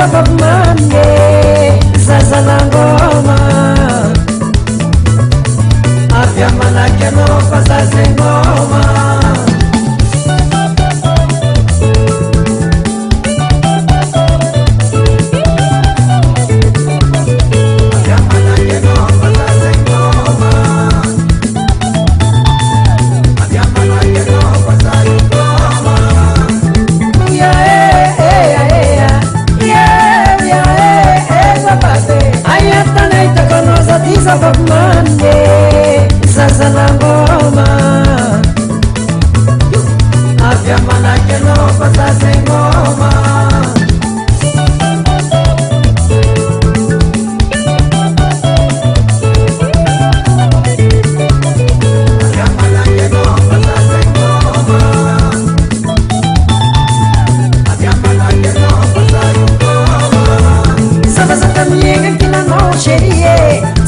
sababu mane zaza la ngoma afya manake no pazaze ngoma sababu mane zaza la ngoma afya manake no pazaze ngoma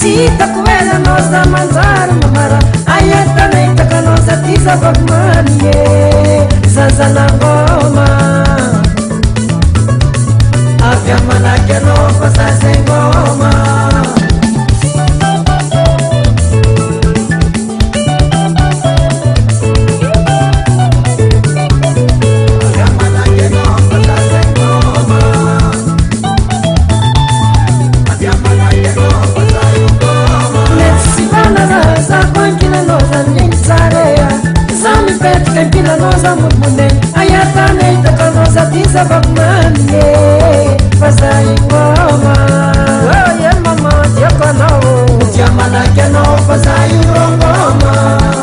Tita kuela noza manzara mamara ayata na itaka noza tiza bagmanie zaza la ngoma afya manake no pazaze ngoma Kempina noza murmune ayatane itaka noza tiza bagmane fazai ngoma oye mama jaka nao jamana keno fazai ngoma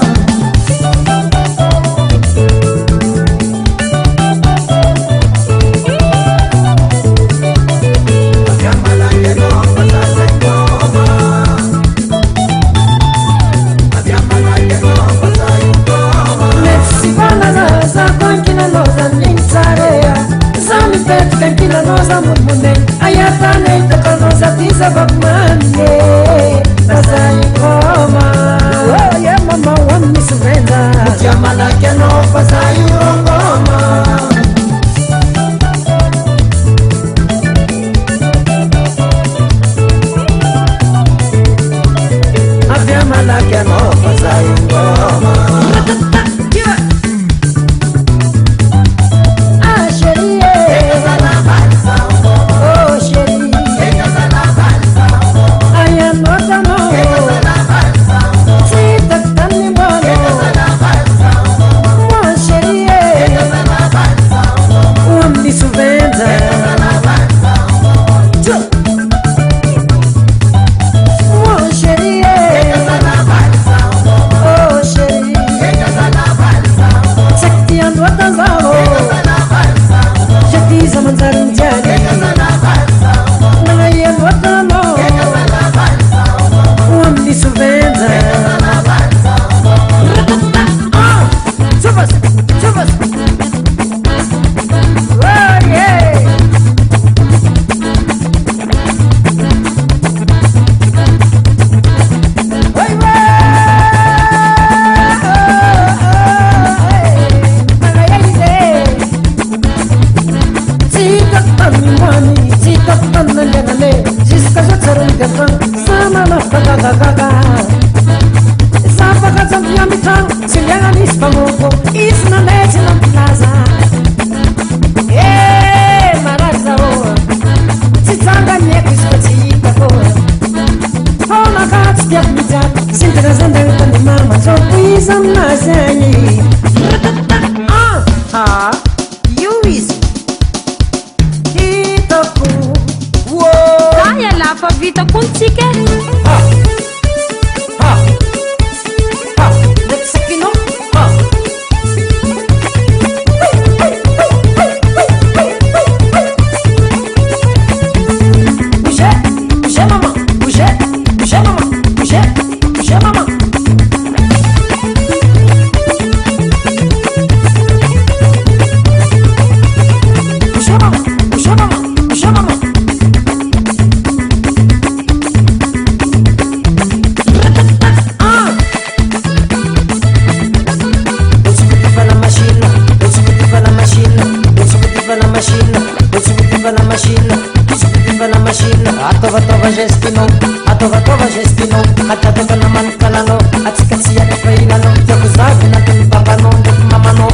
Kempina noza murmune ayatane itaka noza tiza bagmane fazai ngoma oye mama wami suvenda jamana keno fazai ngoma afya manake no fazai ngoma na machine, discutiva na machine. Atova gestinô, atova gestinô. Atadaka na mankalanô, atsikatsia na fainanô. Jakuzave na tunu babanô, ndraiky mamanô.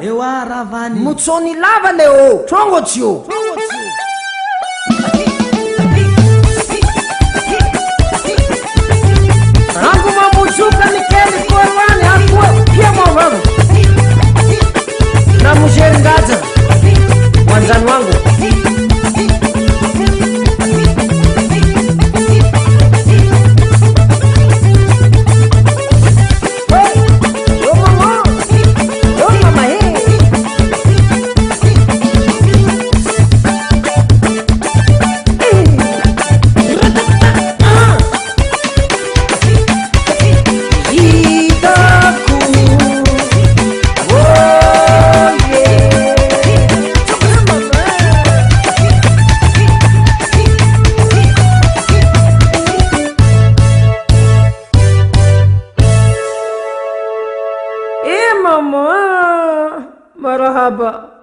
Eu aravani mutsoni lava leo trongotsio rangu mamuzuka nikeli korwani akua pia mwavavu na mujeri ngaza wanzani wangu mama marahaba